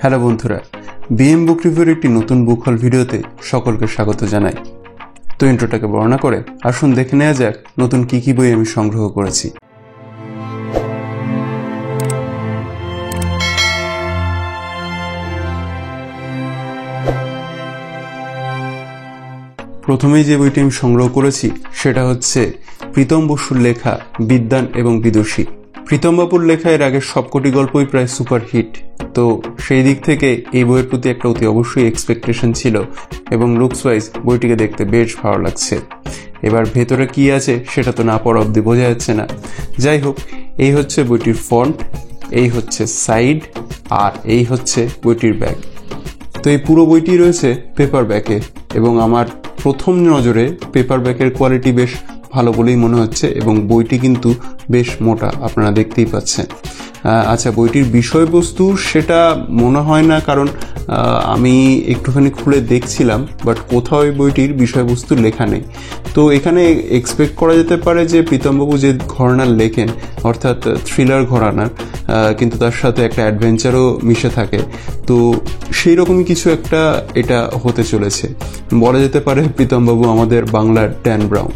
Hello বন্ধুরা, BM বুক রিভিউর একটি নতুন বুক হল ভিডিওতে সকলকে স্বাগত জানাই। তো ইন্ট্রোটাকে বর্ণনা করে আসুন দেখে নেওয়া যাক নতুন কি বই আমি সংগ্রহ করেছি। প্রথমেই যে বইটি আমি সংগ্রহ করেছি সেটা হচ্ছে প্রীতম বসুর লেখা বিদ্বান এবং বিদুষী। প্রীতম বাবুর লেখা এর আগের সবকটি গল্পই প্রায় সুপারহিট, তো সেই দিক থেকে এই বইয়ের প্রতি একটা অতি অবশ্যই এক্সপেকটেশন ছিল এবং লুকস ওয়াইজ বইটিকে দেখতে বেশ ভালো লাগছে। এবার ভেতরে কি আছে সেটা তো না পড়া অবধি বোঝা যাচ্ছে না। যাই হোক, এই হচ্ছে বইটির ফন্ট, এই হচ্ছে সাইড, আর এই হচ্ছে বইটির ব্যাগ। তো এই পুরো বইটি রয়েছে পেপার ব্যাকে এবং আমার প্রথম নজরে পেপার ব্যাকের কোয়ালিটি বেশ ভালো বলেই মনে হচ্ছে এবং বইটি কিন্তু বেশ মোটা, আপনারা দেখতেই পাচ্ছেন। আচ্ছা, বইটির বিষয়বস্তু সেটা মনে হয় না, কারণ আমি একটুখানি খুলে দেখছিলাম, বাট কোথাও এই বইটির বিষয়বস্তু লেখা নেই। তো এখানে এক্সপেক্ট করা যেতে পারে যে প্রীতমবাবু যে ঘরানার লেখেন, অর্থাৎ থ্রিলার ঘরানার, কিন্তু তার সাথে একটা অ্যাডভেঞ্চারও মিশে থাকে, তো সেই রকমই কিছু একটা এটা হতে চলেছে। বলা যেতে পারে প্রীতমবাবু আমাদের বাংলার ড্যান ব্রাউন।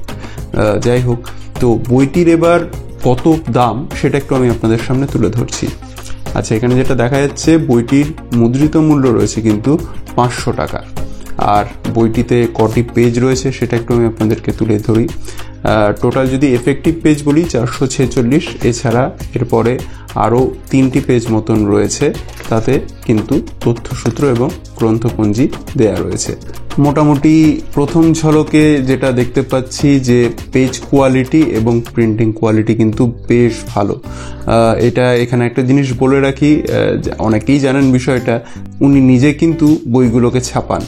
যাই হোক, তো বইটির এবার কত দাম সেটা একটু আমি আপনাদের সামনে তুলে ধরছি। আচ্ছা, এখানে যেটা দেখা যাচ্ছে বইটির মুদ্রিত মূল্য রয়েছে কিন্তু 500 টাকা, আর বইটিতে কটি পেজ রয়েছে সেটা একটু আমি আপনাদেরকে তুলে ধরি। টোটাল যদি এফেক্টিভ পেজ বলি 446, এছাড়া এরপরে আরও 3টি পেজ মতন রয়েছে, তাতে কিন্তু তথ্যসূত্র এবং গ্রন্থপঞ্জি দেয়া রয়েছে। মোটামুটি প্রথম ঝলকে যেটা দেখতে পাচ্ছি যে পেজ কোয়ালিটি এবং প্রিন্টিং কোয়ালিটি কিন্তু বেশ ভালো। এটা এখানে একটা জিনিস বলে রাখি, অনেকেই জানেন বিষয়টা, উনি নিজে কিন্তু বইগুলোকে ছাপান,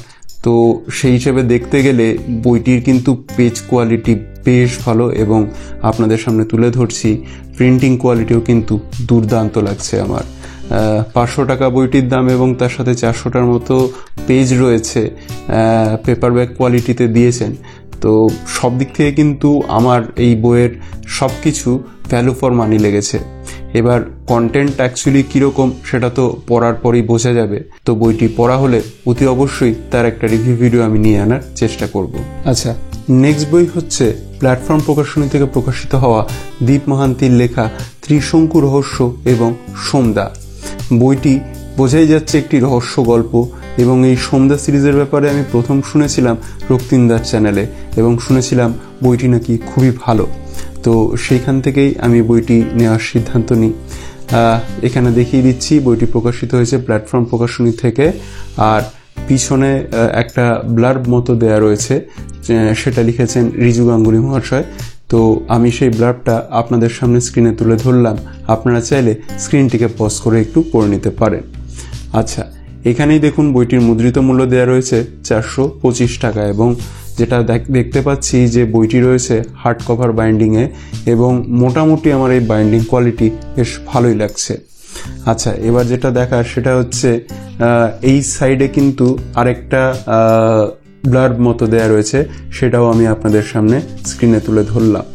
তো সেই হিসেবে দেখতে গেলে বইটির কিন্তু পেজ কোয়ালিটি বেশ ভালো এবং আপনাদের সামনে তুলে ধরছি প্রিন্টিং কোয়ালিটিও কিন্তু দুর্দান্ত লাগছে আমার। 500 টাকা বইটির দাম এবং তার সাথে 400টার মতো পেজ রয়েছে, পেপার ব্যাক কোয়ালিটিতে দিয়েছেন, তো সব দিক থেকে কিন্তু আমার এই বইয়ের সব কিছু ভ্যালু ফর মানি লেগেছে। এবার কন্টেন্ট অ্যাকচুয়ালি কীরকম সেটা তো পড়ার পরই বোঝা যাবে, তো বইটি পড়া হলে অতি অবশ্যই তার একটা রিভিউ ভিডিও আমি নিয়ে আনার চেষ্টা করব। আচ্ছা, নেক্সট বই হচ্ছে প্ল্যাটফর্ম প্রকাশনী থেকে প্রকাশিত হওয়া দীপ মহান্তির লেখা ত্রিশঙ্কু রহস্য এবং সোমদা। বইটি বোঝাই যাচ্ছে একটি রহস্য গল্প এবং এই সোমদা সিরিজের ব্যাপারে আমি প্রথম শুনেছিলাম রক্তিমদার চ্যানেলে এবং শুনেছিলাম বইটি নাকি খুবই ভালো, তো সেইখান থেকেই আমি বইটি নেওয়ার সিদ্ধান্ত নিই। এখানে দেখিয়ে দিচ্ছি বইটি প্রকাশিত হয়েছে প্ল্যাটফর্ম প্রকাশনী থেকে, আর পিছনে একটা ব্লার্ব মতো দেয়া রয়েছে, সেটা লিখেছেন রিজু গাঙ্গুলি মহাশয়। তো আমি সেই ব্লার্বটা আপনাদের সামনে স্ক্রিনে তুলে ধরলাম, আপনারা চাইলে স্ক্রিনটিকে পজ করে একটু পড়ে নিতে পারেন। আচ্ছা, এখানেই দেখুন বইটির মুদ্রিত মূল্য দেওয়া রয়েছে 425 টাকা এবং যেটা দেখতে পাচ্ছি যে বইটি রয়েছে হার্ড কভার বাইন্ডিংয়ে এবং মোটামুটি আমার এই বাইন্ডিং কোয়ালিটি বেশ ভালোই লাগছে। আচ্ছা, এবার যেটা দেখার সেটা হচ্ছে এই সাইডে কিন্তু আরেকটা ব্লার্ব মতো দেয়া রয়েছে, সেটাও আমি আপনাদের সামনে স্ক্রিনে তুলে ধরলাম।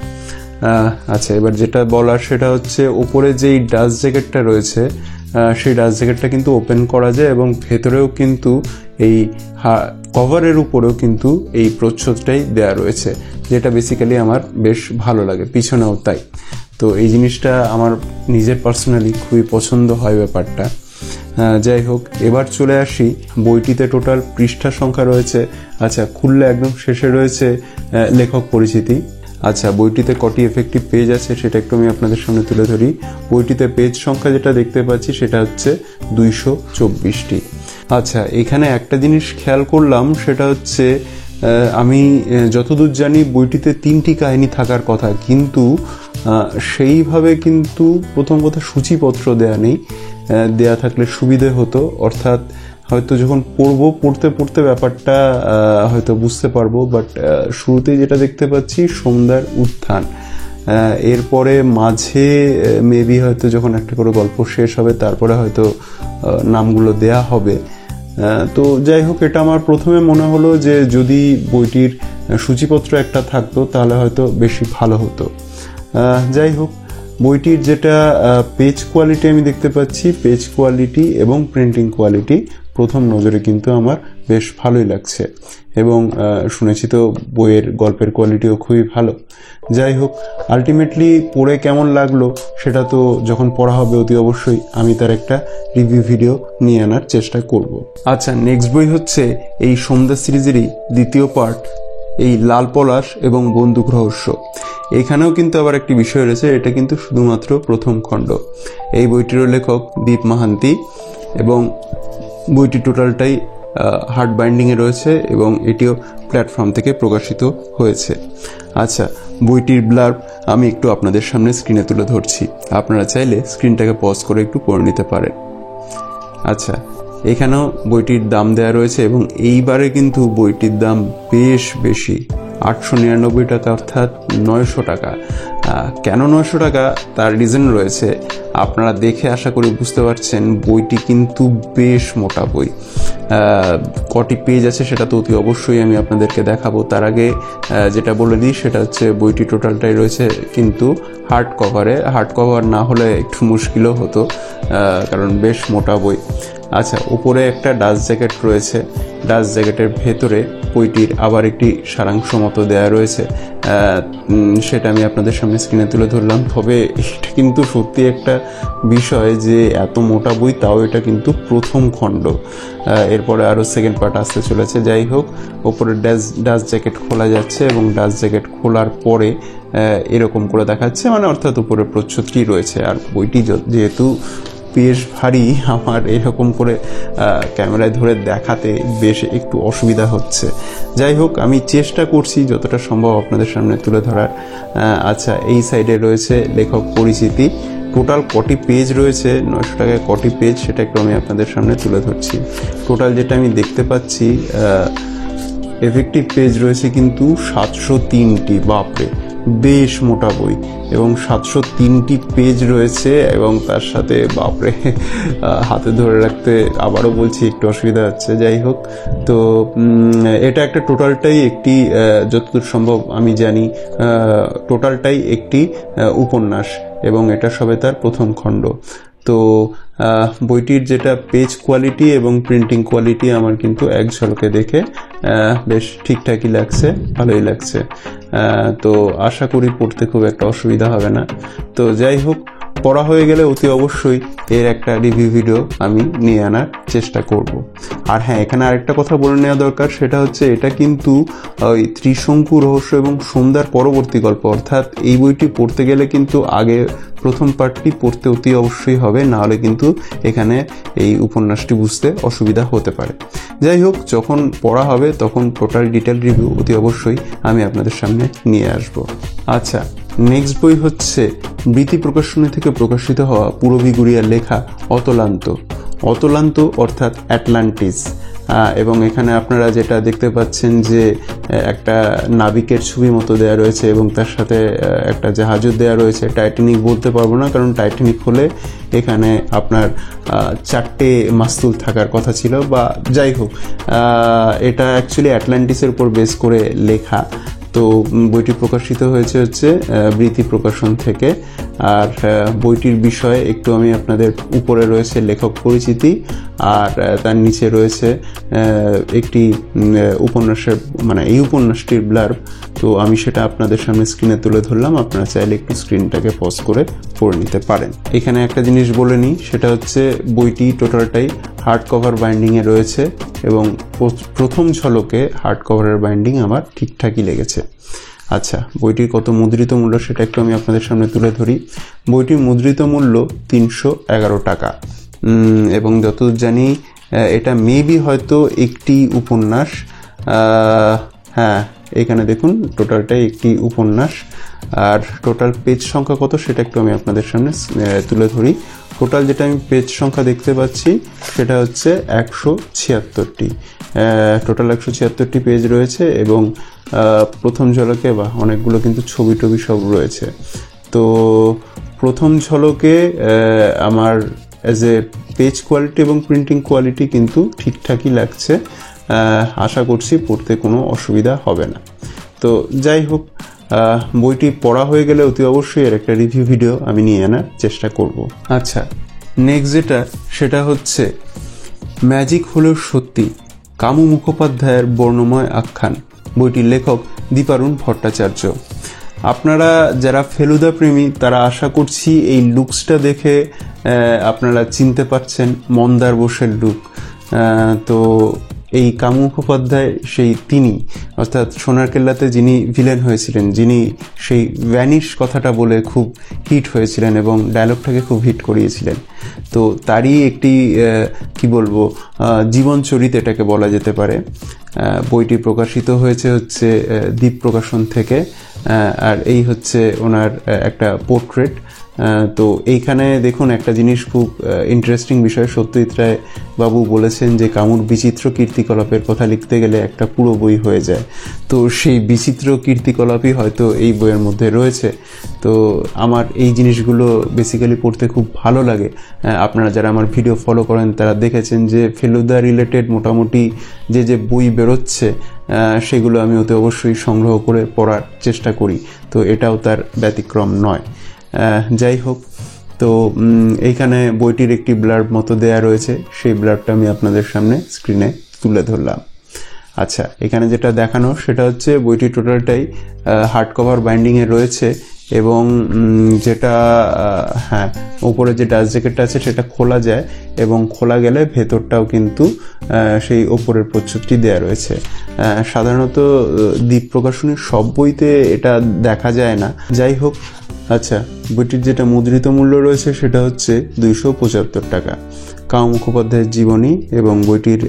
আচ্ছা, এবার যেটা বলার সেটা হচ্ছে ওপরে যেই ডাস্ট জ্যাকেটটা রয়েছে সেই ডাস্ট জ্যাকেটটা কিন্তু ওপেন করা যায় এবং ভেতরেও কিন্তু এই কভারের উপরেও কিন্তু এই প্রচ্ছদটাই দেয়া রয়েছে, যেটা বেসিক্যালি আমার বেশ ভালো লাগে, পিছনেও তাই। তো এই জিনিসটা আমার নিজের পার্সোনালি খুবই পছন্দ হয় ব্যাপারটা। যাই হোক, এবার চলে আসি বইটিতে টোটাল পৃষ্ঠা সংখ্যা রয়েছে। আচ্ছা, খুললে একদম শেষে রয়েছে লেখক পরিচিতি। আচ্ছা, বইটিতে কটি এফেক্টিভ পেজ আছে সেটা একটু আমি আপনাদের সামনে তুলে ধরি। বইটিতে পেজ সংখ্যা যেটা দেখতে পাচ্ছি সেটা হচ্ছে 224টি। আচ্ছা, এখানে একটা জিনিস খেয়াল করলাম, সেটা হচ্ছে আমি যতদূর জানি বইটিতে 3টি কাহিনী থাকার কথা, কিন্তু সেইভাবে কিন্তু প্রথম কথা সূচিপত্র দেয়া নেই, দেয়া থাকলে সুবিধে হতো, অর্থাৎ হয়তো যখন পড়তে পড়তে ব্যাপারটা হয়তো বুঝতে পারবো। বাট শুরুতেই যেটা দেখতে পাচ্ছি সোমদার উত্থান, এরপরে মাঝে মেবি হয়তো যখন একটা করে গল্প শেষ হবে তারপরে হয়তো নামগুলো দেয়া হবে। তো যাই হোক, এটা আমার প্রথমে মনে হলো যে যদি বইটির সূচিপত্র একটা থাকতো তাহলে হয়তো বেশি ভালো হতো। যাই হোক, বইটির যেটা পেজ কোয়ালিটি আমি দেখতে পাচ্ছি, পেজ কোয়ালিটি এবং প্রিন্টিং কোয়ালিটি প্রথম নজরে কিন্তু আমার বেশ ভালোই লাগছে, এবং শুনেছি তো বইয়ের গল্পের কোয়ালিটিও খুবই ভালো। যাই হোক, আলটিমেটলি পড়ে কেমন লাগলো সেটা তো যখন পড়া হবে অতি অবশ্যই আমি তার একটা রিভিউ ভিডিও নিয়ে আনার চেষ্টা করব। আচ্ছা, নেক্সট বই হচ্ছে এই সন্ধ্যা সিরিজেরই দ্বিতীয় পার্ট, এই লাল পলাশ এবং বন্দুক রহস্য। এখানেও কিন্তু আবার একটি বিষয় রয়েছে, এটা কিন্তু শুধুমাত্র প্রথম খণ্ড। এই বইটিরও লেখক দীপ মাহান্তি, এবং বইটি টোটালটাই হার্ড বাইন্ডিংয়ে রয়েছে এবং এটিও প্ল্যাটফর্ম থেকে প্রকাশিত হয়েছে। আচ্ছা, বইটির ব্লার্ব আমি একটু আপনাদের সামনে স্ক্রিনে তুলে ধরছি, আপনারা চাইলে স্ক্রিনটাকে পজ করে একটু পড়ে নিতে পারেন। আচ্ছা, এখানেও বইটির দাম দেওয়া রয়েছে, এবং এইবারে কিন্তু বইটির দাম বেশ বেশি, 899 টাকা, অর্থাৎ 900 টাকা। কেন 900 টাকা তার রিজন রয়েছে, আপনারা দেখে আশা করি বুঝতে পারছেন। বইটি কিন্তু বেশ মোটা বই, কটি পেজ আছে সেটা তো অতি অবশ্যই আমি আপনাদেরকে দেখাবো। তার আগে যেটা বলে দিই সেটা হচ্ছে বইটি টোটালটাই রয়েছে কিন্তু হার্ড কভারে। হার্ড কভার না হলে একটু মুশকিলও হতো, কারণ বেশ মোটা বই। আচ্ছা, উপরে একটা ডাস্ট জ্যাকেট রয়েছে, ডাস্ট জ্যাকেটের ভেতরে বইটির আবার একটি সারাংশ মতো দেয়া রয়েছে, সেটা আমি আপনাদের সামনে স্ক্রিনে তুলে ধরলাম। তবে এটা কিন্তু সত্যি একটা বিষয় যে এত মোটা বই, তাও এটা কিন্তু প্রথম খণ্ড, এরপরে আরও সেকেন্ড পার্ট আসতে চলেছে। যাই হোক, ওপরে ডাস্ট জ্যাকেট খোলা যাচ্ছে, এবং ডাস্ট জ্যাকেট খোলার পরে এরকম করে দেখাচ্ছে, মানে অর্থাৎ উপরে প্রচ্ছদটি রয়েছে। আর বইটি যেহেতু বেশ ভারী, আমার এরকম করে ক্যামেরায় ধরে দেখাতে বেশ একটু অসুবিধা হচ্ছে। যাই হোক, আমি চেষ্টা করছি যতটা সম্ভব আপনাদের সামনে তুলে ধরার। আচ্ছা, এই সাইডে রয়েছে লেখক পরিচিতি। টোটাল কটি পেজ রয়েছে, 900 টাকায় কটি পেজ, সেটা একটু আমি আপনাদের সামনে তুলে ধরছি। টোটাল যেটা আমি দেখতে পাচ্ছি, এফেক্টিভ পেজ রয়েছে কিন্তু 703টি। বাপরে, বেশ মোটা বই, এবং 703টি পেজ রয়েছে, এবং তার সাথে বাপরে হাতে ধরে রাখতে আবারও বলছি একটু অসুবিধা হচ্ছে। যাই হোক, তো এটা একটা টোটালটাই একটি, যতদূর সম্ভব আমি জানি, টোটালটাই একটি উপন্যাস, এবং এটা সবে তার প্রথম খণ্ড। তো বইটির যেটা পেজ কোয়ালিটি এবং প্রিন্টিং কোয়ালিটি আমার কিন্তু এক ঝলকে দেখে বেশ ঠিকঠাকই লাগছে, ভালোই লাগছে। তো আশা করি পড়তে খুব একটা অসুবিধা হবে না। তো যাই হোক, পড়া হয়ে গেলে অতি অবশ্যই এর একটা রিভিউ ভিডিও আমি নিয়ে আনার চেষ্টা করব। আর হ্যাঁ, এখানে আরেকটা কথা বলে নেওয়া দরকার, সেটা হচ্ছে এটা কিন্তু ওই ত্রিশঙ্কু রহস্য এবং সন্ধ্যার পরবর্তী গল্প, অর্থাৎ এই বইটি পড়তে গেলে কিন্তু আগে প্রথম পার্টটি পড়তে অতি অবশ্যই হবে, নাহলে কিন্তু এখানে এই উপন্যাসটি বুঝতে অসুবিধা হতে পারে। যাই হোক, যখন পড়া হবে তখন টোটাল ডিটেল রিভিউ অতি অবশ্যই আমি আপনাদের সামনে নিয়ে আসব। আচ্ছা, নেক্সট বই হচ্ছে বৃত্তি প্রকাশনী থেকে প্রকাশিত হওয়া পূরবী গুড়িয়ার লেখা অতলান্ত। অতলান্ত অর্থাৎ অ্যাটলান্টিস, এবং এখানে আপনারা যেটা দেখতে পাচ্ছেন যে একটা নাবিকের ছবি মতো দেওয়া রয়েছে, এবং তার সাথে একটা জাহাজও দেওয়া রয়েছে। টাইটানিক বলতে পারবো না, কারণ টাইটানিক হলে এখানে আপনার 4টে মাস্তুল থাকার কথা ছিল, বা যাই হোক, এটা অ্যাকচুয়ালি অ্যাটলান্টিসের উপর বেস করে লেখা। তো বইটি প্রকাশিত হয়েছে হচ্ছে বৃত্তি প্রকাশন থেকে। আর বইটির বিষয়ে একটু আমি আপনাদের, উপরে রয়েছে লেখক পরিচিতি, আর তার নিচে রয়েছে একটি উপন্যাসের, মানে এই উপন্যাসটির ব্লার্ব। তো আমি সেটা আপনাদের সামনে স্ক্রিনে তুলে ধরলাম, আপনারা চাইলে একটু স্ক্রিনটাকে পজ করে পড়ে নিতে পারেন। এখানে একটা জিনিস বলে নিই, সেটা হচ্ছে বইটি টোটালটাই হার্ড কভার বাইন্ডিংয়ে রয়েছে, এবং প্রথম ঝলকে হার্ড কভারের বাইন্ডিং আমার ঠিকঠাকই লেগেছে। আচ্ছা, বইটির কত মুদ্রিত মূল্য সেটা একটু আমি আপনাদের সামনে তুলে ধরি। বইটির মুদ্রিত মূল্য 311 টাকা, এবং যতদূর জানি এটা মেবি হয়তো একটি উপন্যাস। হ্যাঁ, এখানে দেখুন টোটালটাই একটি উপন্যাস। আর টোটাল পেজ সংখ্যা কত সেটা একটু আমি আপনাদের সামনে তুলে ধরি। টোটাল যেটা আমি পেজ সংখ্যা দেখতে পাচ্ছি সেটা হচ্ছে 176টি। টোটাল 176টি পেজ রয়েছে, এবং প্রথম ঝলকে বা অনেকগুলো কিন্তু ছবি টবি সব রয়েছে। তো প্রথম ঝলকে আমার অ্যাজ এ পেজ কোয়ালিটি এবং প্রিন্টিং কোয়ালিটি কিন্তু ঠিকঠাকই লাগছে। আশা করছি পড়তে কোনো অসুবিধা হবে না। তো যাই হোক, বইটি পড়া হয়ে গেলে অতি অবশ্যই এর একটা রিভিউ ভিডিও আমি নিয়ে আনার চেষ্টা করব। আচ্ছা, নেক্সট যেটা সেটা হচ্ছে ম্যাজিক হলেও সত্যি, কামু মুখোপাধ্যায়ের বর্ণময় আখ্যান। বইটির লেখক দীপারুণ ভট্টাচার্য। আপনারা যারা ফেলুদা প্রেমী তারা আশা করছি এই লুকসটা দেখে আপনারা চিনতে পারছেন মন্দার বোসের লুক। তো এই কামু মুখোপাধ্যায় সেই তিনি, অর্থাৎ সোনার কেল্লাতে যিনি ভিলেন হয়েছিলেন, যিনি সেই ভ্যানিশ কথাটা বলে খুব হিট হয়েছিলেন এবং ডায়লগটাকে খুব হিট করিয়েছিলেন। তো তারই একটি কি বলবো জীবন চরিত এটাকে বলা যেতে পারে। বইটি প্রকাশিত হয়েছে হচ্ছে দ্বীপ প্রকাশন থেকে, আর এই হচ্ছে ওনার একটা পোর্ট্রেট। তো এইখানে দেখুন একটা জিনিস খুব ইন্টারেস্টিং বিষয়, সত্যজিৎ রায় বাবু বলেছেন যে কামুর বিচিত্র কীর্তিকলাপের কথা লিখতে গেলে একটা পুরো বই হয়ে যায়। তো সেই বিচিত্র কীর্তিকলাপই হয়তো এই বইয়ের মধ্যে রয়েছে। তো আমার এই জিনিসগুলো বেসিক্যালি পড়তে খুব ভালো লাগে। আপনারা যারা আমার ভিডিও ফলো করেন তারা দেখেছেন যে ফেলুদা রিলেটেড মোটামুটি যে বই বেরোচ্ছে সেগুলো আমি অতি অবশ্যই সংগ্রহ করে পড়ার চেষ্টা করি। তো এটাও তার ব্যতিক্রম নয়। যাই হোক, তো এইখানে বইটির একটি ব্লার্ব মতো দেয়া রয়েছে, সেই ব্লার্বটা আমি আপনাদের সামনে স্ক্রিনে তুলে ধরলাম। আচ্ছা, এখানে যেটা দেখানো সেটা হচ্ছে বইটি টোটালটাই হার্ড কভার বাইন্ডিংয়ে রয়েছে এবং যেটা হ্যাঁ উপরে যে ডাস্ট জ্যাকেটটা আছে সেটা খোলা যায় এবং খোলা গেলে ভেতরটাও কিন্তু সেই ওপরের প্রচ্ছদটি দেয়া রয়েছে। সাধারণত দ্বীপ প্রকাশনীর সব বইতে এটা দেখা যায় না। যাই হোক, আচ্ছা, বইটির যেটা মুদ্রিত মূল্য রয়েছে সেটা হচ্ছে 275 টাকা। কামু মুখোপাধ্যায়ের জীবনী এবং বইটির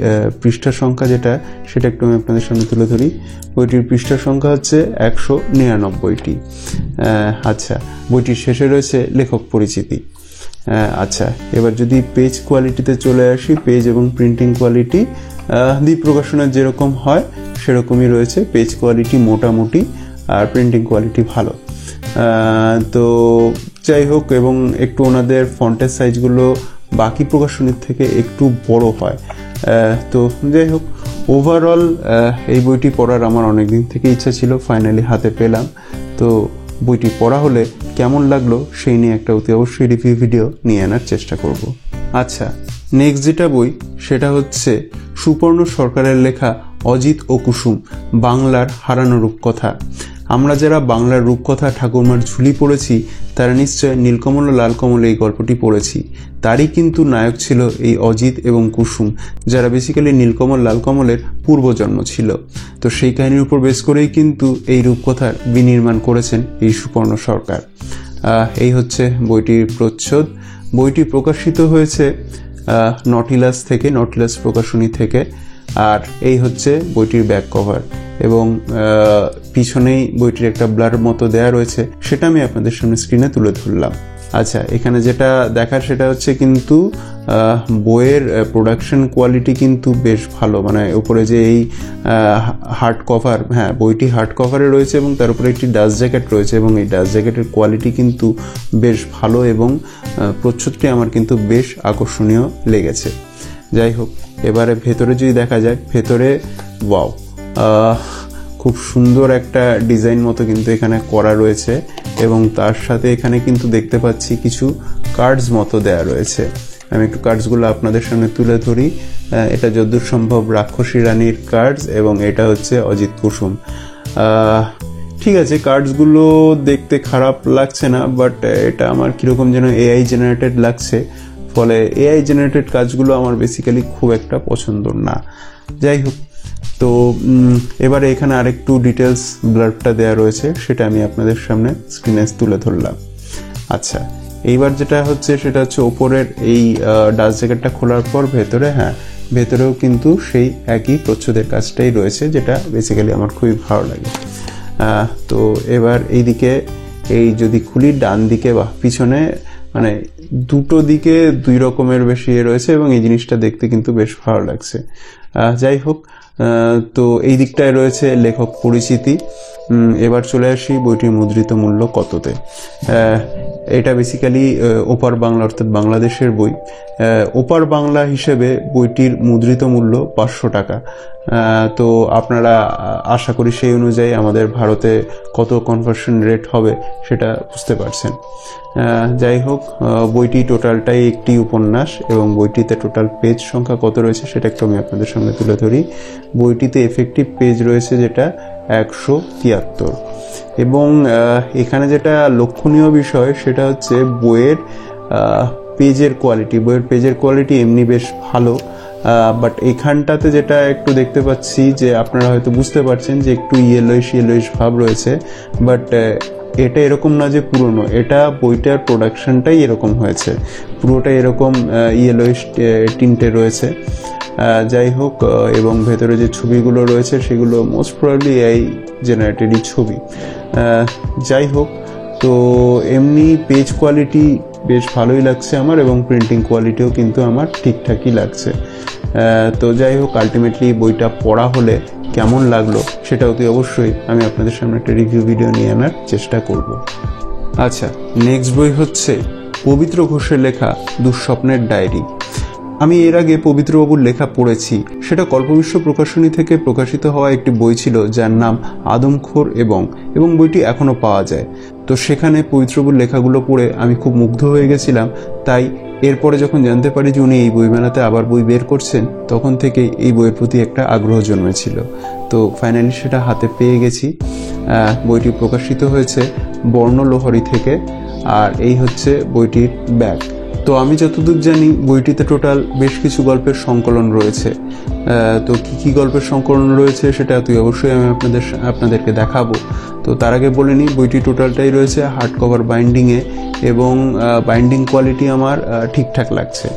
পৃষ্ঠা সংখ্যা যেটা সেটা একটু আমি আপনাদের সামনে তুলে ধরি। বইটির পৃষ্ঠা সংখ্যা হচ্ছে 199টি। আচ্ছা, বইটির শেষে রয়েছে লেখক পরিচিতি। আচ্ছা, এবার যদি পেজ কোয়ালিটিতে চলে আসি, পেজ এবং প্রিন্টিং কোয়ালিটি দ্বীপ প্রকাশনের যেরকম হয় সেরকমই রয়েছে। পেজ কোয়ালিটি মোটামুটি আর প্রিন্টিং কোয়ালিটি ভালো। তো যাই হোক, এবং একটু ওনাদের ফন্টের সাইজগুলো বাকি প্রকাশনীর থেকে একটু বড় হয়। তো যাই হোক, ওভারঅল এই বইটি পড়ার আমার অনেকদিন থেকে ইচ্ছা ছিল, ফাইনালি হাতে পেলাম। তো বইটি পড়া হলে কেমন লাগলো সেই নিয়ে একটা অতি অবশ্যই রিভিউ ভিডিও নিয়ে আনার চেষ্টা করব। আচ্ছা, নেক্সট যেটা বই সেটা হচ্ছে সুপর্ণ সরকারের লেখা অজিত ও কুসুম, বাংলার হারানো রূপকথা। আমরা যারা বাংলার রূপকথা ঠাকুরমার ঝুলি পড়েছি তারা নিশ্চয় নীলকমল ও লালকমল এই গল্পটি পড়েছি। তারই কিন্তু নায়ক ছিল এই অজিত এবং কুসুম, যারা বেসিক্যালি নীলকমল লালকমলের পূর্বজন্ম ছিল। তো সেই কাহিনীর উপর বেস করেই কিন্তু এই রূপকথার বিনির্মাণ করেছেন এই সুপর্ণ সরকার। এই হচ্ছে বইটির প্রচ্ছদ। বইটি প্রকাশিত হয়েছে নটিলাস থেকে, নটিলাস প্রকাশনী থেকে। আর এই হচ্ছে বইটির ব্যাক কভার এবং পিছনেই বইটির একটা ব্লার মতো দেয়া রয়েছে, সেটা আমি আপনাদের সামনে স্ক্রিনে তুলে ধরলাম। আচ্ছা, এখানে যেটা দেখার সেটা হচ্ছে কিন্তু বইয়ের প্রোডাকশন কোয়ালিটি কিন্তু বেশ ভালো। মানে উপরে যে এই হার্ড কভার, হ্যাঁ বইটি হার্ড কভারে রয়েছে এবং তার উপরে একটি ডাস্ট জ্যাকেট রয়েছে এবং এই ডাস্ট জ্যাকেটের কোয়ালিটি কিন্তু বেশ ভালো এবং প্রচ্ছদটি আমার কিন্তু বেশ আকর্ষণীয় লেগেছে। যাই হোক, এবারে ভেতরে যদি দেখা যায়, ভেতরে ওয়াও, খুব সুন্দর একটা ডিজাইন মতো কিন্তু এখানে করা রয়েছে এবং তার সাথে এখানে কিন্তু দেখতে পাচ্ছি কিছু কার্ডস মতো দেয়া রয়েছে। আমি একটু কার্ডসগুলো আপনাদের সামনে তুলে ধরি। এটা যদ্দূর সম্ভব রাক্ষসী রানীর কার্ডস এবং এটা হচ্ছে অজিত কুসুম। ঠিক আছে, কার্ডসগুলো দেখতে খারাপ লাগছে না, বাট এটা আমার কীরকম যেন এআই জেনারেটেড লাগছে। ফলে এআই জেনারেটেড কাজগুলো আমার বেসিক্যালি খুব একটা পছন্দ না। যাই হোক, তো এবারে এখানে আরেকটু ডিটেলস ব্লার্বটা দেওয়া রয়েছে, সেটা আমি আপনাদের সামনে স্ক্রিনে তুলে ধরলাম। আচ্ছা, এইবার যেটা হচ্ছে সেটা হচ্ছে ওপরের এই ডাস্ট জ্যাকেটটা খোলার পর ভেতরে, হ্যাঁ ভেতরেও কিন্তু সেই একই প্রচ্ছদের কাজটাই রয়েছে, যেটা বেসিক্যালি আমার খুবই ভালো লাগে। তো এবার এইদিকে এই যদি খুলি, ডান দিকে বা পিছনে মানে দুটো দিকে দুই রকমের বেশি রয়েছে এবং এই জিনিসটা দেখতে কিন্তু বেশ ভালো লাগছে। যাই হোক, তো এই দিকটায় রয়েছে লেখক পরিচিতি। এবার চলে আসি বইটির মুদ্রিত মূল্য কততে। এটা বেসিক্যালি ওপার বাংলা অর্থাৎ বাংলাদেশের বই। ওপার বাংলা হিসেবে বইটির মুদ্রিত মূল্য 500 টাকা। তো আপনারা আশা করি সেই অনুযায়ী আমাদের ভারতে কত কনভার্সন রেট হবে সেটা বুঝতে পারছেন। যাই হোক, বইটি টোটালটাই একটি উপন্যাস এবং বইটিতে টোটাল পেজ সংখ্যা কত রয়েছে সেটা একটু আমি আপনাদের সঙ্গে তুলে ধরি। বইটিতে এফেক্টিভ পেজ রয়েছে যেটা 173 এবং এখানে যেটা লক্ষণীয় বিষয় সেটা হচ্ছে বইয়ের পেজের কোয়ালিটি এমনি বেশ ভালো, বাট এখানটাতে যেটা একটু দেখতে পাচ্ছি যে আপনারা হয়তো বুঝতে পারছেন যে একটু ইয়েলোইশ ভাব রয়েছে, বাট এটা এরকম না যে পুরনো, এটা বইটার প্রোডাকশনটাই এরকম হয়েছে, পুরোটাই এরকম ইয়েলোইশ টিন্টে রয়েছে। যাই হোক, এবং ভেতরে যে ছবিগুলো রয়েছে সেগুলো মোস্ট প্রবাবলি এই জেনারেটেডই ছবি। যাই হোক, তো এমনি পেজ কোয়ালিটি বেশ ভালোই লাগছে আমার এবং প্রিন্টিং কোয়ালিটিও কিন্তু আমার ঠিকঠাকই লাগছে। তো যাই হোক, আলটিমেটলি বইটা পড়া হলে কেমন লাগলো সেটা অতি অবশ্যই আমি আপনাদের সামনে একটা রিভিউ ভিডিও নিয়ে আনার চেষ্টা করব। আচ্ছা, নেক্সট বই হচ্ছে পবিত্র ঘোষের লেখা দুঃস্বপ্নের ডায়েরি। আমি এর আগে পবিত্রবাবুর লেখা পড়েছি, সেটা কল্পবিশ্ব প্রকাশনী থেকে প্রকাশিত হওয়া একটি বই ছিল যার নাম আদমখোর এবং বইটি এখনও পাওয়া যায়। তো সেখানে পবিত্রবাবুর লেখাগুলো পড়ে আমি খুব মুগ্ধ হয়ে গেছিলাম। তাই এরপরে যখন জানতে পারি যে উনি এই বইমেলাতে আবার বই বের করছেন, তখন থেকে এই বইয়ের প্রতি একটা আগ্রহ জন্মেছিল। তো ফাইনালি সেটা হাতে পেয়ে গেছি। বইটি প্রকাশিত হয়েছে বর্ণলোহরী থেকে, আর এই হচ্ছে বইটির ব্যাগ। তো আমি যতদূর জানি বইটিতে টোটাল বেশ কিছু গল্পের সংকলন রয়েছে। তো কি গল্পের সংকলন রয়েছে সেটা তুই অবশ্যই আমি আপনাদেরকে দেখাবো। তো তার আগে বলে নিই, বইটি টোটালটাই রয়েছে হার্ড কভার বাইন্ডিংয়ে এবং বাইন্ডিং কোয়ালিটি আমার ঠিকঠাক লাগছে।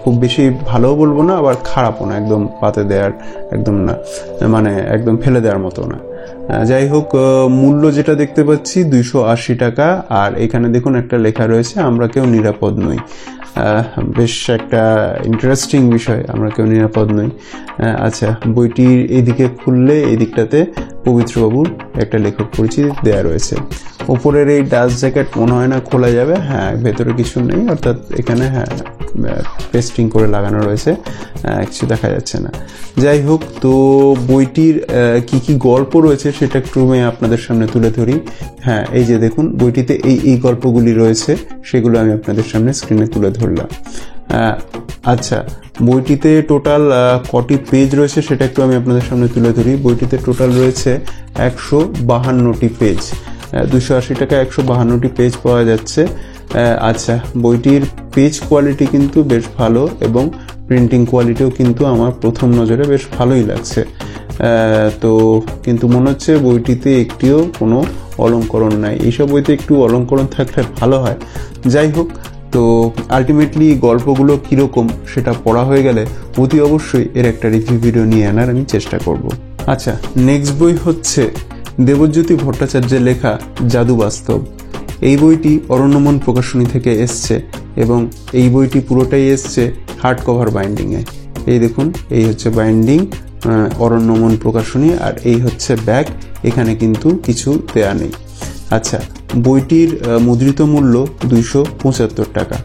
খুব বেশি ভালোও বলবো না, আবার খারাপও না, একদম পাতে দেওয়ার একদম না, মানে একদম ফেলে দেওয়ার মতো না। যাই হোক, মূল্য যেটা দেখতে পাচ্ছি 280 টাকা। আর এখানে দেখুন একটা লেখা রয়েছে, আমরা কেউ নিরাপদ নই। বেশ একটা ইন্টারেস্টিং বিষয়, আমরা কেউ নিরাপদ নই। আচ্ছা, বইটির এইদিকে খুললে এই দিকটাতে পবিত্রবাবুর একটা লেখক পরিচিতি দেওয়া রয়েছে। ওপরের এই ডাস্ট জ্যাকেট মনে হয় না খোলা যাবে, হ্যাঁ ভেতরে কিছু নেই, অর্থাৎ এখানে হ্যাঁ পেস্টিং করে লাগানো রয়েছে, কিছু দেখা যাচ্ছে না। যাই হোক, তো বইটির কি গল্প রয়েছে সেটা একটু আমি আপনাদের সামনে তুলে ধরি। হ্যাঁ, এই যে দেখুন, বইটিতে এই গল্পগুলি রয়েছে, সেগুলো আমি আপনাদের সামনে স্ক্রিনে তুলে ধরলাম। আচ্ছা, বইটিতে টোটাল কটি পেজ রয়েছে সেটা একটু আমি আপনাদের সামনে তুলে ধরি। বইটিতে টোটাল রয়েছে 152টি পেজ। 280 টাকা 152টি পেজ পাওয়া যাচ্ছে। আচ্ছা, বইটির পেজ কোয়ালিটি কিন্তু বেশ ভালো এবং প্রিন্টিং কোয়ালিটিও কিন্তু আমার প্রথম নজরে বেশ ভালোই লাগছে। তো কিন্তু মনে হচ্ছে বইটিতে একটিও কোনো অলংকরণ নাই। এইসব বইতে একটু অলংকরণ থাকলে ভালো হয়। যাই হোক, তো আলটিমেটলি গল্পগুলো কীরকম সেটা পড়া হয়ে গেলে অতি অবশ্যই এর একটা রিভিউ ভিডিও নিয়ে আনার আমি চেষ্টা করব। আচ্ছা, নেক্সট বই হচ্ছে দেবজ্যোতি ভট্টাচার্যের লেখা জাদু বাস্তব। এই বইটি অরণ্যমন প্রকাশনী থেকে এসছে এবং এই বইটি পুরোটাই এসছে হার্ড কভার বাইন্ডিংয়ে। এই দেখুন, এই হচ্ছে বাইন্ডিং, অরণ্যমন প্রকাশনী, আর এই হচ্ছে ব্যাগ। এখানে কিন্তু কিছু দেয়া নেই। আচ্ছা, বইটির মুদ্রিত মূল্য 275 টাকা।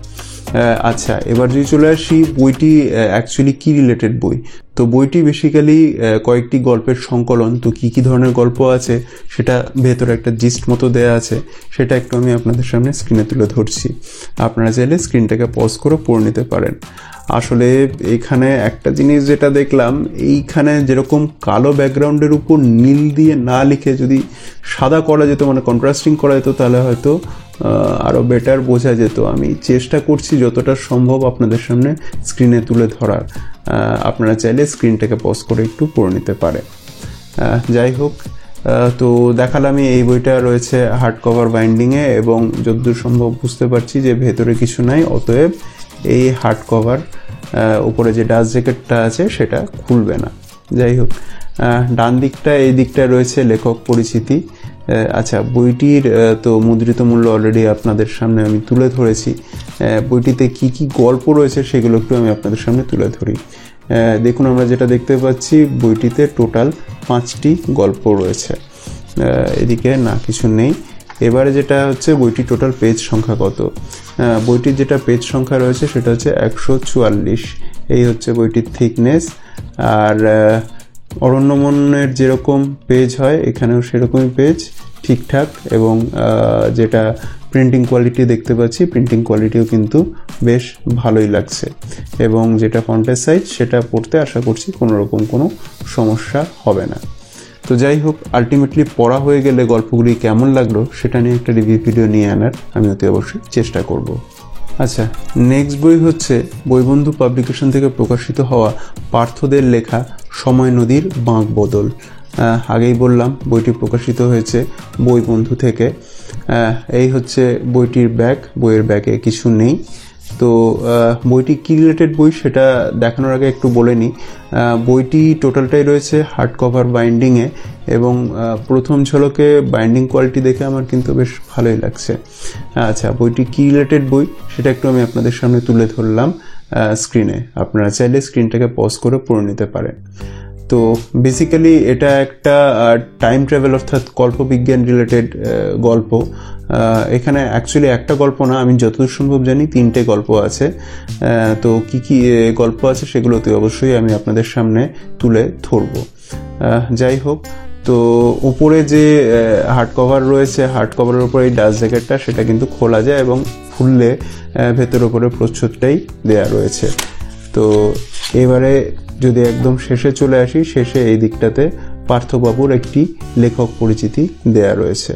আচ্ছা, এবার যদি চলে আসি বইটি অ্যাকচুয়ালি কি রিলেটেড বই। তো বইটি বেসিক্যালি কয়েকটি গল্পের সংকলন। তো কি ধরনের গল্প আছে সেটা ভেতরে একটা জিস্ট মতো দেয়া আছে, সেটা একটু আমি আপনাদের সামনে স্ক্রিনে তুলে ধরছি। আপনারা চাইলে স্ক্রিনটাকে পজ করে পড়ে নিতে পারেন। আসলে এখানে একটা জিনিস যেটা দেখলাম, এইখানে যেরকম কালো ব্যাকগ্রাউন্ডের উপর নীল দিয়ে না লিখে যদি সাদা করা যেত, মানে কন্ট্রাস্টিং করা যেত, তাহলে হয়তো আরও বেটার বোঝা যেত। আমি চেষ্টা করছি যতটা সম্ভব আপনাদের সামনে স্ক্রিনে তুলে ধরার। আপনারা চাইলে স্ক্রিনটাকে পজ করে একটু পড়ে নিতে পারে। যাই হোক, তো দেখালাম এই বইটা রয়েছে হার্ড কভার বাইন্ডিংয়ে এবং যতদূর সম্ভব বুঝতে পারছি যে ভেতরে কিছু নাই, অতএব এই হার্ড কভার উপরে যে ডাস্ট জ্যাকেটটা আছে সেটা খুলবে না। যাই হোক, ডান দিকটা এই দিকটা রয়েছে লেখক পরিচিতি। আচ্ছা, বইটির তো মুদ্রিত মূল্য অলরেডি আপনাদের সামনে আমি তুলে ধরেছি। বইটিতে কি গল্প রয়েছে সেগুলো একটু আমি আপনাদের সামনে তুলে ধরি। দেখুন, আমরা যেটা দেখতে পাচ্ছি বইটিতে টোটাল 5টি গল্প রয়েছে। এদিকে না কিছু নেই। এবারে যেটা হচ্ছে বইটির টোটাল পেজ সংখ্যা কত। বইটির যেটা পেজ সংখ্যা রয়েছে সেটা হচ্ছে 144। এই হচ্ছে বইটির থিকনেস। আর অরণ্যমনের যেরকম পেজ হয় এখানেও সেরকমই পেজ, ঠিকঠাক। এবং যেটা প্রিন্টিং কোয়ালিটি দেখতে পাচ্ছি, প্রিন্টিং কোয়ালিটিও কিন্তু বেশ ভালোই লাগছে। এবং যেটা ফন্টের সাইজ সেটা পড়তে আশা করছি কোনোরকম কোনো সমস্যা হবে না। তো যাই হোক, আলটিমেটলি পড়া হয়ে গেলে গল্পগুলি কেমন লাগলো সেটা নিয়ে একটা রিভিউ ভিডিও নিয়ে আনার আমি অতি অবশ্যই চেষ্টা করব। আচ্ছা, নেক্সট বই হচ্ছে বইবন্ধু পাবলিকেশন থেকে প্রকাশিত হওয়া পার্থদের লেখা সময় নদীর বাঁক বদল। আগেই বললাম বইটি প্রকাশিত হয়েছে বইবন্ধু থেকে। এই হচ্ছে বইটির ব্যাগ। বইয়ের ব্যাগে কিছু নেই। তো বইটি কী রিলেটেড বই সেটা দেখানোর আগে একটু বলে নিই। বইটি টোটালটাই রয়েছে হার্ড কভার বাইন্ডিংয়ে, এবং প্রথম ঝলকে বাইন্ডিং কোয়ালিটি দেখে আমার কিন্তু বেশ ভালোই লাগছে। আচ্ছা, বইটি কী রিলেটেড বই সেটা একটু আমি আপনাদের সামনে তুলে ধরলাম স্ক্রিনে। আপনারা চাইলে স্ক্রিনটাকে পজ করে পড়ে নিতে পারেন। তো বেসিক্যালি এটা একটা টাইম ট্রাভেল অর্থাৎ কল্পবিজ্ঞান রিলেটেড গল্প। এখানে অ্যাকচুয়ালি একটা গল্প না, আমি যতদূর সম্ভব জানি 3টে গল্প আছে। তো কি কি গল্প আছে সেগুলো অতি অবশ্যই আমি আপনাদের সামনে তুলে ধরবো। যাই হোক, তো উপরে যে হার্ড কভার রয়েছে, হার্ড কভারের উপরে এই ডাস্ট জ্যাকেটটা সেটা কিন্তু খোলা যায় এবং খুললে ভেতর উপরে প্রচ্ছদটাই দেয়া রয়েছে। তো এবারে যদি একদম শেষে চলে আসি, শেষে এই দিকটাতে পার্থবাবুর একটি লেখক পরিচিতি দেয়া রয়েছে।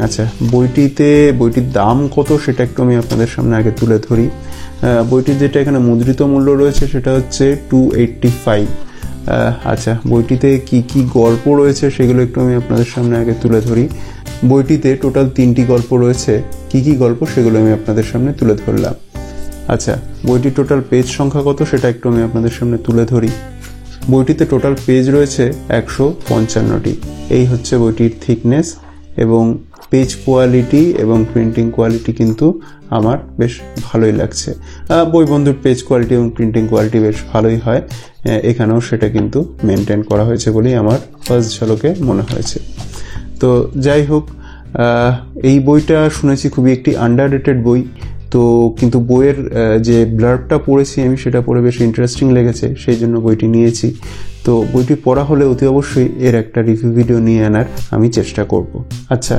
আচ্ছা, বইটির দাম কত সেটা একটু আমি আপনাদের সামনে আগে তুলে ধরি। বইটির যেটা এখানে মুদ্রিত মূল্য রয়েছে সেটা হচ্ছে 285। আচ্ছা, বইটিতে কি কি গল্প রয়েছে সেগুলো একটু আমি আপনাদের সামনে আগে তুলে ধরি। বইটিতে টোটাল 3টি গল্প রয়েছে। কি কি গল্প সেগুলো আমি আপনাদের সামনে তুলে ধরলাম। আচ্ছা, বইটির টোটাল পেজ সংখ্যা কত সেটা একটু আমি আপনাদের সামনে তুলে ধরি। বইটিতে টোটাল পেজ রয়েছে 155টি। এই হচ্ছে বইটির থিকনেস, এবং পেজ কোয়ালিটি এবং প্রিন্টিং কোয়ালিটি কিন্তু আমার বেশ ভালোই লাগছে। বইবন্ধুর পেজ কোয়ালিটি এবং প্রিন্টিং কোয়ালিটি বেশ ভালোই হয়, এখানেও সেটা কিন্তু মেনটেন করা হয়েছে বলেই আমার ফার্স্ট ঝলকে মনে হয়েছে। তো যাই হোক, এই বইটা শুনেছি খুবই একটি আন্ডাররেটেড বই। তো কিন্তু বইয়ের যে ব্লার্বটা পড়েছি আমি, সেটা পড়ে বেশ ইন্টারেস্টিং লেগেছে, সেই জন্য বইটি নিয়েছি। তো বইটি পড়া হলে অতি অবশ্যই এর একটা রিভিউ ভিডিও নিয়ে আনার আমি চেষ্টা করব। আচ্ছা,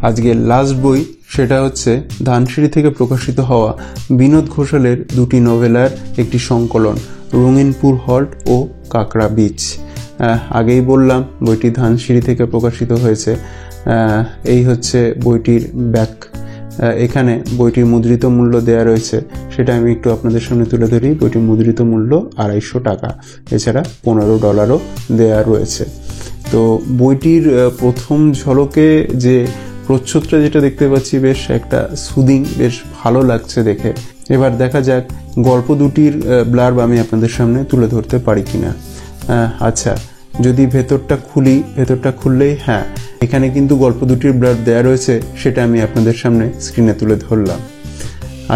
আজকে লাস্ট বই সেটা হচ্ছে ধানসিঁড়ি থেকে প্রকাশিত হওয়া বিনোদ ঘোষালের 2টি নভেলার একটি সংকলন, রঙিনপুর হল্ট ও কাঁকড়া বিচ। আগেই বললাম বইটি ধানসিঁড়ি থেকে প্রকাশিত হয়েছে। এই হচ্ছে বইটির ব্যাক। এখানে বইটির মুদ্রিত মূল্য দেয়া রয়েছে, সেটা আমি একটু আপনাদের সামনে তুলে ধরি। বইটির মুদ্রিত মূল্য 250 টাকা, এছাড়া $15 দেয়া রয়েছে। তো বইটির প্রথম ঝলকে যে প্রচ্ছদটা যেটা দেখতে পাচ্ছি বেশ একটা সুদিং, বেশ ভালো লাগছে দেখে। এবার দেখা যাক গল্প দুটির ব্লার্ব আমি আপনাদের সামনে তুলে ধরতে পারি কিনা। আচ্ছা, যদি ভেতরটা খুললেই হ্যাঁ, এখানে কিন্তু গল্প দুটির ব্লার্ব দেয়া রয়েছে, সেটা আমি আপনাদের সামনে স্ক্রিনে তুলে ধরলাম।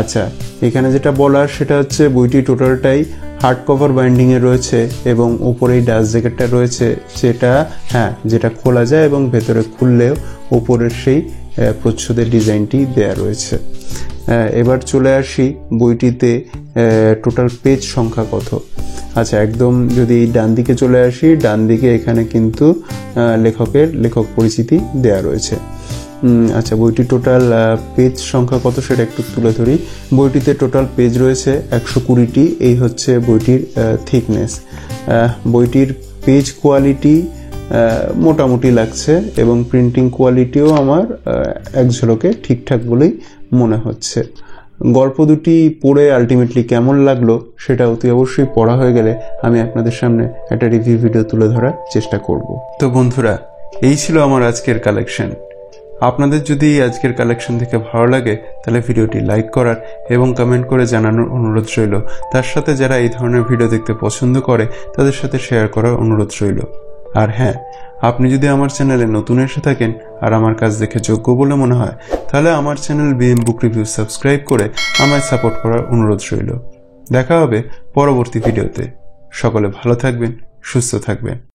আচ্ছা, এখানে যেটা বলার সেটা হচ্ছে বইটি টোটালটাই হার্ড কভার বাইন্ডিংয়ে রয়েছে, এবং উপরেই ডাস্ট জ্যাকেটটা রয়েছে, যেটা খোলা যায় এবং ভেতরে খুললেও উপরের সেই প্রচ্ছদের ডিজাইনটি দেয়া রয়েছে। এবার চলে আসি বইটিতে টোটাল পেজ সংখ্যা কত। আচ্ছা, একদম যদি ডান দিকে চলে আসি, ডান দিকে এখানে কিন্তু লেখক পরিচিতি দেয়া রয়েছে। আচ্ছা, বইটির টোটাল পেজ সংখ্যা কত সেটা একটু তুলে ধরি। বইটিতে টোটাল পেজ রয়েছে 120টি। এই হচ্ছে বইটির থিকনেস। বইটির পেজ কোয়ালিটি মোটামুটি লাগছে, এবং প্রিন্টিং কোয়ালিটিও আমার এক ঝলকে ঠিকঠাক বলেই মনে হচ্ছে। গল্প দুটি পড়ে আলটিমেটলি কেমন লাগলো সেটা অতি অবশ্যই পড়া হয়ে গেলে আমি আপনাদের সামনে একটা রিভিউ ভিডিও তুলে ধরার চেষ্টা করব। তো বন্ধুরা, এই ছিল আমার আজকের কালেকশন। আপনাদের যদি আজকের কালেকশন থেকে ভালো লাগে তাহলে ভিডিওটি লাইক করার এবং কমেন্ট করে জানানোর অনুরোধ রইল। তার সাথে যারা এই ধরনের ভিডিও দেখতে পছন্দ করে তাদের সাথে শেয়ার করার অনুরোধ রইল। আর হ্যাঁ, আপনি যদি আমার চ্যানেলে নতুন এসে থাকেন আর আমার কাজ দেখে যোগ্য বলে মনে হয়, তাহলে আমার চ্যানেল বিএম বুক রিভিউ সাবস্ক্রাইব করে আমায় সাপোর্ট করার অনুরোধ রইল। দেখা হবে পরবর্তী ভিডিওতে। সকলে ভালো থাকবেন, সুস্থ থাকবেন।